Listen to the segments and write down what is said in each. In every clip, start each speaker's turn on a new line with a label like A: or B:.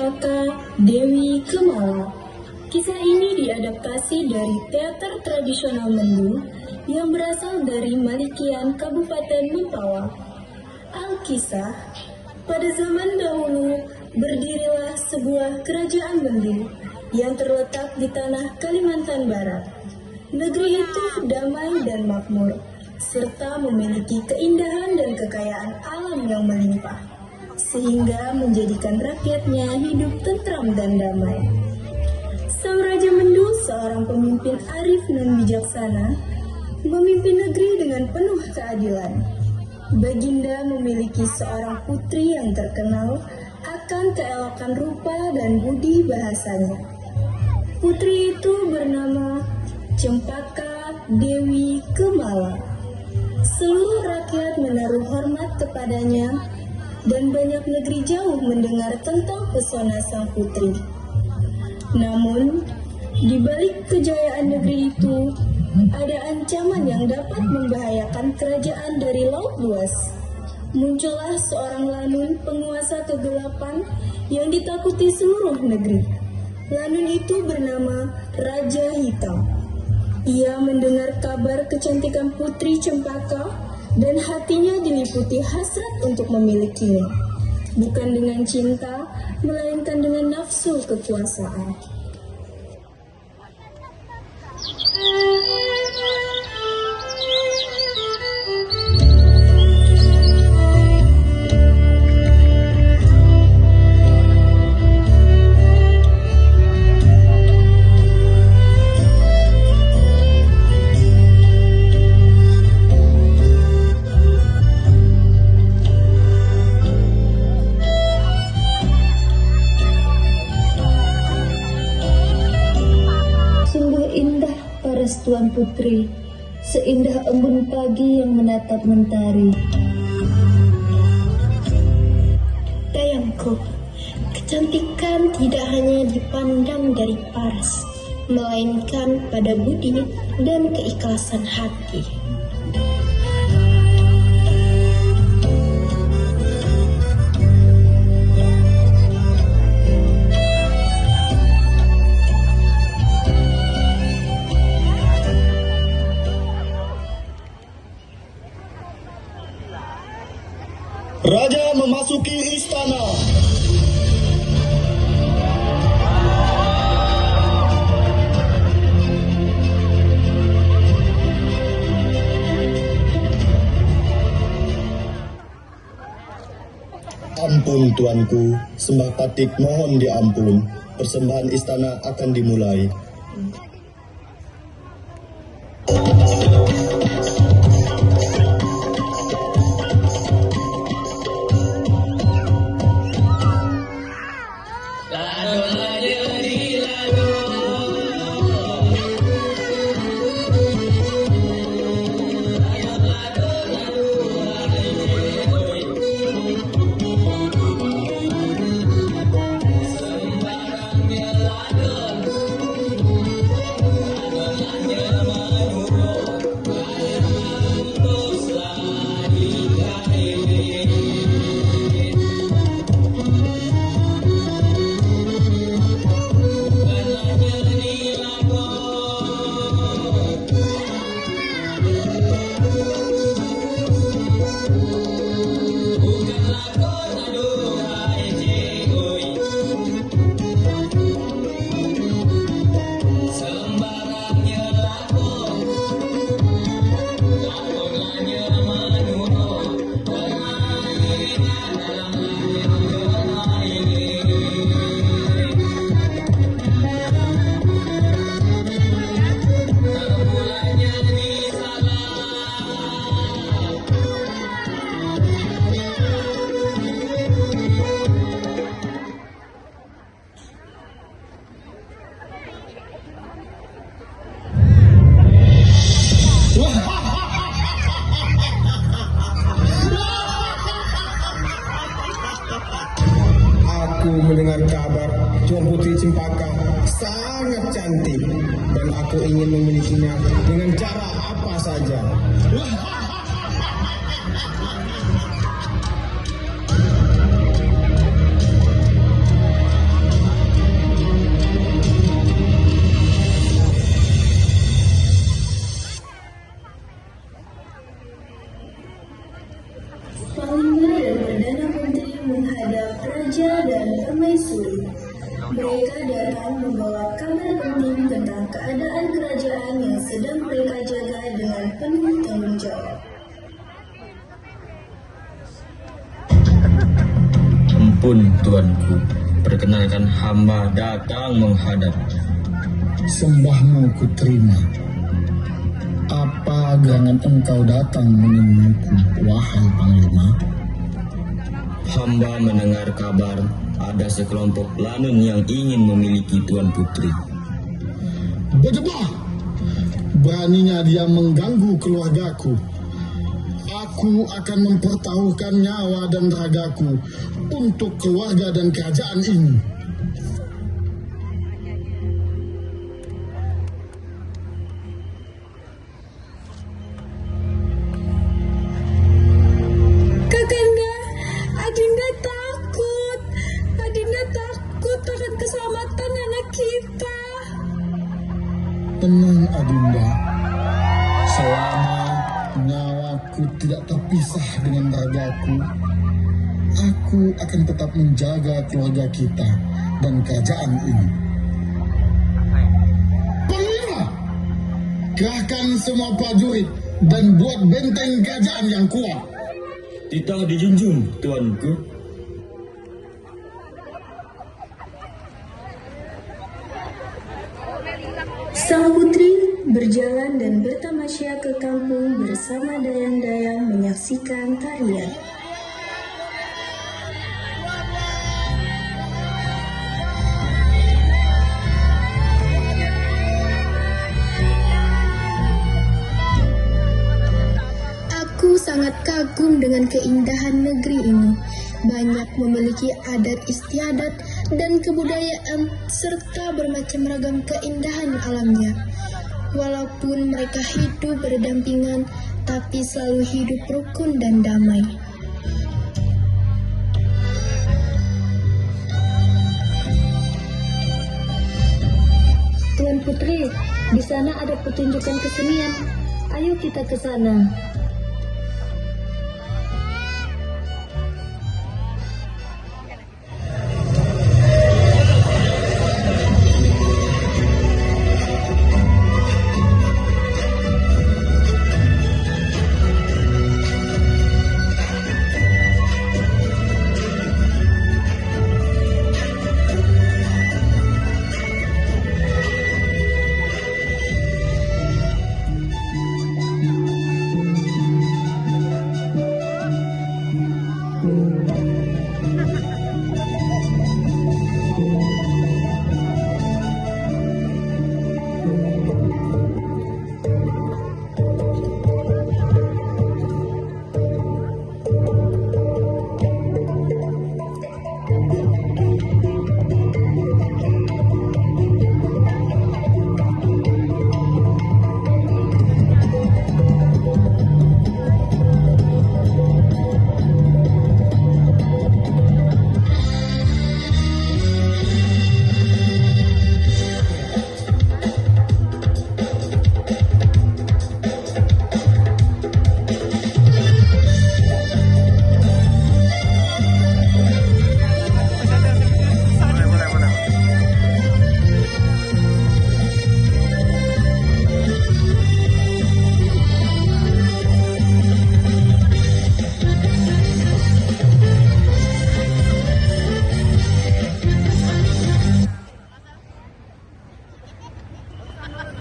A: Cempaka Dewi Kemala. Kisah ini diadaptasi dari teater tradisional Mendung yang berasal dari Malikian, Kabupaten Mempawah. Alkisah, pada zaman dahulu berdirilah sebuah kerajaan Mendung yang terletak di tanah Kalimantan Barat. Negeri itu damai dan makmur, serta memiliki keindahan dan kekayaan alam yang melimpah, sehingga menjadikan rakyatnya hidup tentram dan damai. Sang Raja Mendung, seorang pemimpin arif dan bijaksana, memimpin negeri dengan penuh keadilan. Baginda memiliki seorang putri yang terkenal akan keelokan rupa dan budi bahasanya. Putri itu bernama Cempaka Dewi Kemala. Seluruh rakyat menaruh hormat kepadanya, dan banyak negeri jauh mendengar tentang pesona sang putri. Namun, di balik kejayaan negeri itu, ada ancaman yang dapat membahayakan kerajaan dari laut luas. Muncullah seorang Lanun, penguasa kegelapan yang ditakuti seluruh negeri. Lanun itu bernama Raja Hitam. Ia mendengar kabar kecantikan putri Cempaka dan hatinya diliputi hasrat untuk memilikinya. Bukan dengan cinta, melainkan dengan nafsu kekuasaan.
B: Tuan Putri, seindah embun pagi yang menatap mentari.
C: Sayangku, kecantikan tidak hanya dipandang dari paras, melainkan pada budi dan keikhlasan hati.
D: Raja memasuki istana. Ampun tuanku, sembah patik mohon diampun. Persembahan istana akan dimulai.
E: Aku mendengar kabar Tuan Putri Cempaka sangat cantik dan aku ingin memilikinya dengan cara apa saja.
A: hamba jaga dengan penuh tanggung jawab.
F: Ampun tuanku, perkenalkan hamba datang menghadap.
E: Sembahmu ku terima. Apa gerangan engkau datang menemuiku, wahai Panglima?
F: Hamba mendengar kabar ada sekelompok lanun yang ingin memiliki Tuan Putri.
E: Berdebah! Beraninya dia mengganggu keluargaku. Aku akan mempertaruhkan nyawa dan ragaku untuk keluarga dan kerajaan ini.
A: Kakanda, Adinda takut. Adinda takut akan keselamatan anak kita.
E: Tenang Adinda, selama nyawaku tidak terpisah dengan ragaku, aku akan tetap menjaga keluarga kita dan kerajaan ini. Panglima, kerahkan semua prajurit dan buat benteng kerajaan yang kuat.
F: Titah dijunjung, tuanku.
A: Sang putri berjalan dan bertamasya ke kampung bersama dayang-dayang menyaksikan tarian.
C: Aku sangat kagum dengan keindahan negeri ini. Banyak memiliki adat istiadat dan kebudayaan serta bermacam ragam keindahan alamnya. Walaupun mereka hidup berdampingan, tapi selalu hidup rukun dan damai.
B: Tuan Putri, di sana ada pertunjukan kesenian. Ayo kita ke sana.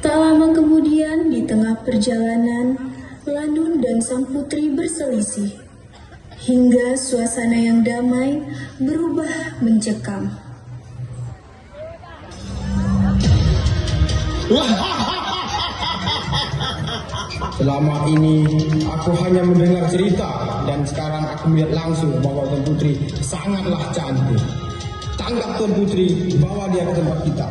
A: Tak lama kemudian, di tengah perjalanan, Lanun dan sang putri berselisih, hingga suasana yang damai berubah mencekam.
E: Selama ini aku hanya mendengar cerita dan sekarang aku melihat langsung bahwa Tuan Putri sangatlah cantik. Tangkap Tuan Putri, bawa dia ke tempat kita.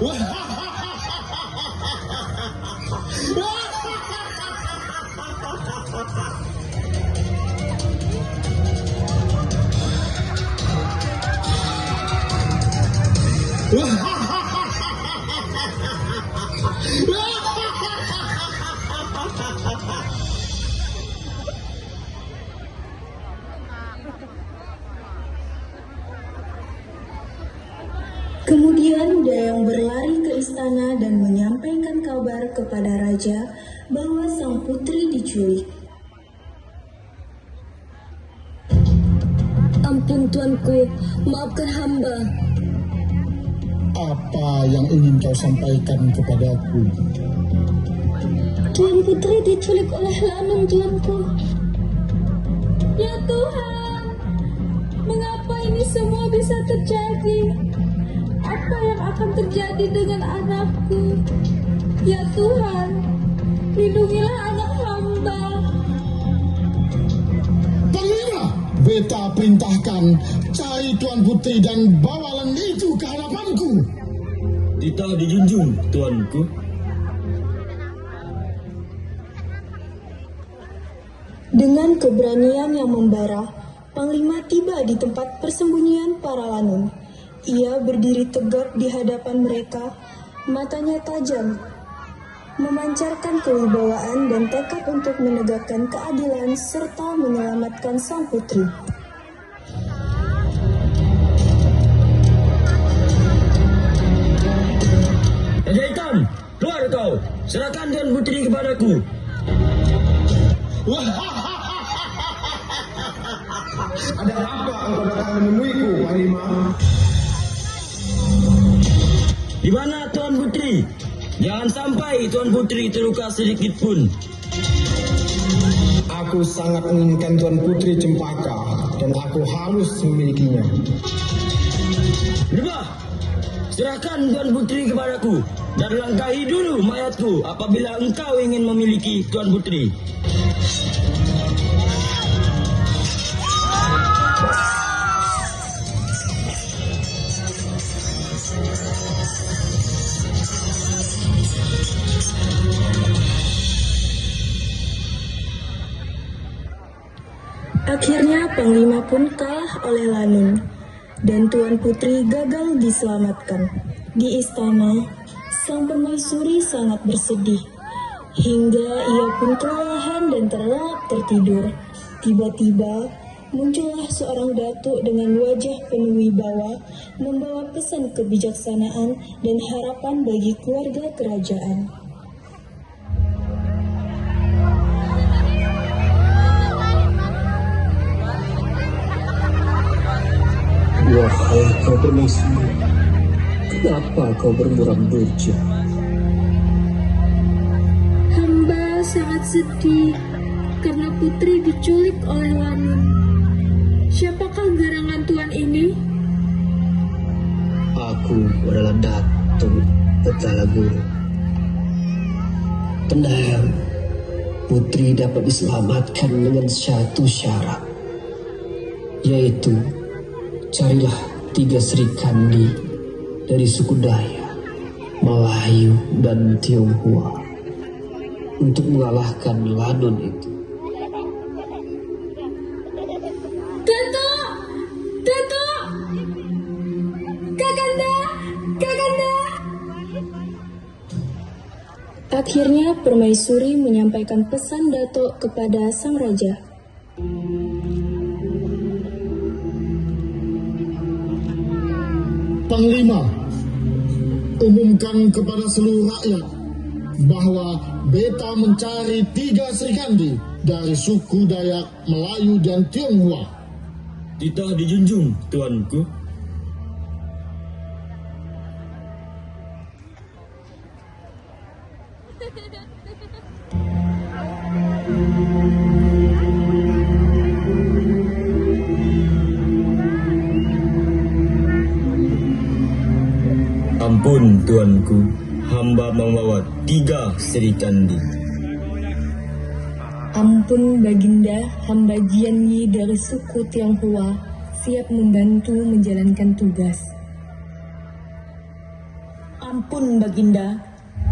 A: Kemudian Dayang berlari ke istana dan menyampaikan kabar kepada raja bahwa sang putri diculik.
B: Ampun tuanku, maafkan hamba.
G: Apa yang ingin kau sampaikan kepadaku?
B: Tuan Putri diculik oleh Lanun, tuanku.
A: Ya Tuhan, mengapa ini semua bisa terjadi? Apa yang akan terjadi dengan anakku? Ya Tuhan, lindungilah anak hamba.
G: Panglima, beta perintahkan cari Tuan Putri dan bawa Lan itu ke hadapanku.
F: Titah dijunjung, tuanku.
A: Dengan keberanian yang membara, Panglima tiba di tempat persembunyian para Lanun. Ia berdiri tegak di hadapan mereka, matanya tajam, memancarkan kewibawaan dan tekad untuk menegakkan keadilan serta menyelamatkan sang putri.
F: Raja Hitam, keluar kau. Serahkan Tuan Putri kepadaku.
E: Ada apa engkau datang menemuiku, Panglima?
F: Di mana Tuan Putri? Jangan sampai Tuan Putri terluka sedikit pun.
E: Aku sangat menginginkan Tuan Putri Cempaka dan aku harus memilikinya.
F: Lebah, serahkan Tuan Putri kepadaku dan langkahi dulu mayatku apabila engkau ingin memiliki Tuan Putri.
A: Akhirnya Panglima pun kalah oleh Lanun, dan Tuan Putri gagal diselamatkan. Di istana, sang permaisuri sangat bersedih, hingga ia pun kelelahan dan terlelap tertidur. Tiba-tiba, muncullah seorang datuk dengan wajah penuh wibawa, membawa pesan kebijaksanaan dan harapan bagi keluarga kerajaan.
H: Wahai kau permaisuri, kenapa kau bermuram durja?
B: Hamba sangat sedih karena putri diculik oleh Lanun. Siapakah gerangan tuan ini?
H: Aku adalah Datuk Petalaguru. Tenang, putri dapat diselamatkan dengan satu syarat, yaitu carilah 3 Sri Kandi dari suku Dayak, Melayu, dan Tionghoa untuk mengalahkan Lanun itu.
A: Datuk! Datuk! Kakanda! Kakanda! Akhirnya permaisuri menyampaikan pesan Datuk kepada sang raja.
G: Panglima, umumkan kepada seluruh rakyat bahwa beta mencari 3 Sri Kandi dari suku Dayak, Melayu, dan Tionghoa.
F: Titah dijunjung, tuanku. Ampun, tuanku. Hamba membawa 3 Sri Kandi.
A: Ampun Baginda, hamba Jian Yi dari suku Tionghoa siap membantu menjalankan tugas.
I: Ampun Baginda,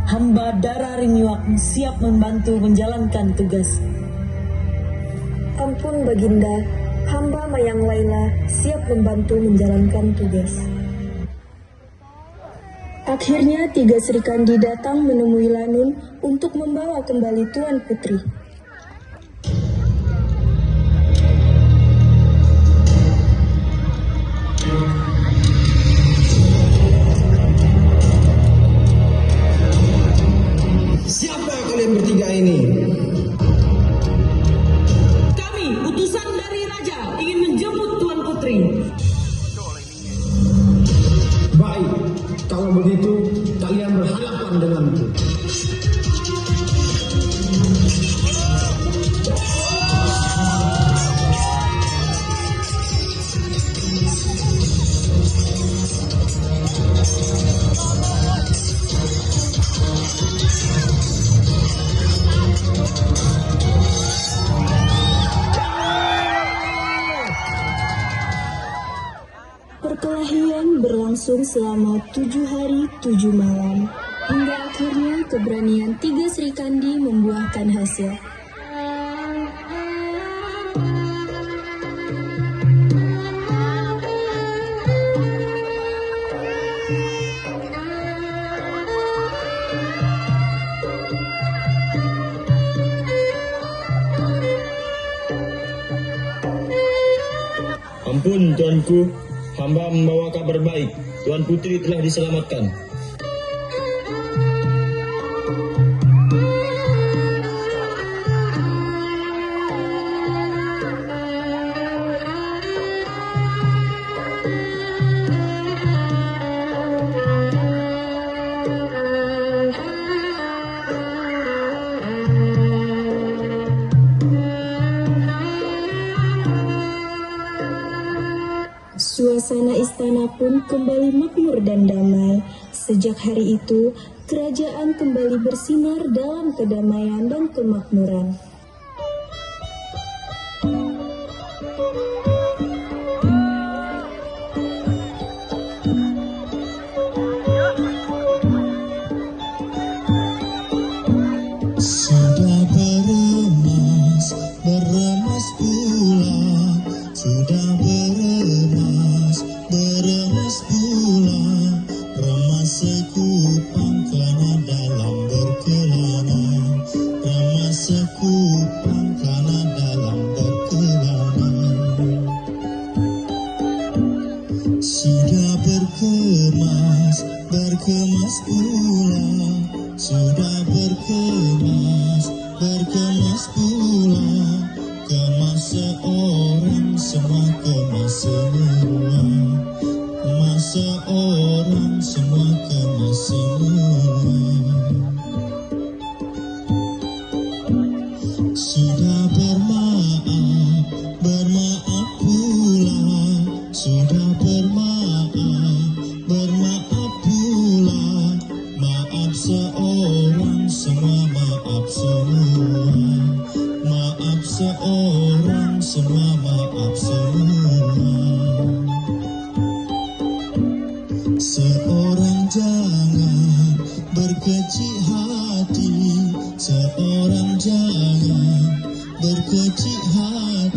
I: hamba Dara Ringyuak siap membantu menjalankan tugas.
A: Ampun Baginda, hamba Mayang Laila siap membantu menjalankan tugas. Akhirnya 3 Sri Kandi datang menemui Lanun untuk membawa kembali Tuan Putri.
E: Siapa kalian bertiga ini?
A: berlangsung selama 7 hari 7 malam. Hingga akhirnya keberanian 3 Sri Kandi membuahkan hasil.
F: Ampun tuanku, hamba membawa kabar baik. Tuan Putri telah diselamatkan.
A: Suasana istana pun kembali makmur dan damai. Sejak hari itu, kerajaan kembali bersinar dalam kedamaian dan kemakmuran.
G: Sudah beremas pula, sudah beremas pula, remas sekupang kelana dalam berkelana, remas sekupang kelana dalam berkelana. Sudah berkemas pula, sudah berkemas pula, kemas seorang semua, kemas semua, kemas seorang semua, kemas semua. Sudah bermaaf pula, sudah bermaaf pula, maaf seorang semua, maaf semua, maaf seorang semua, maaf semua. Seorang jangan berkecil hati, seorang jangan berkecil hati.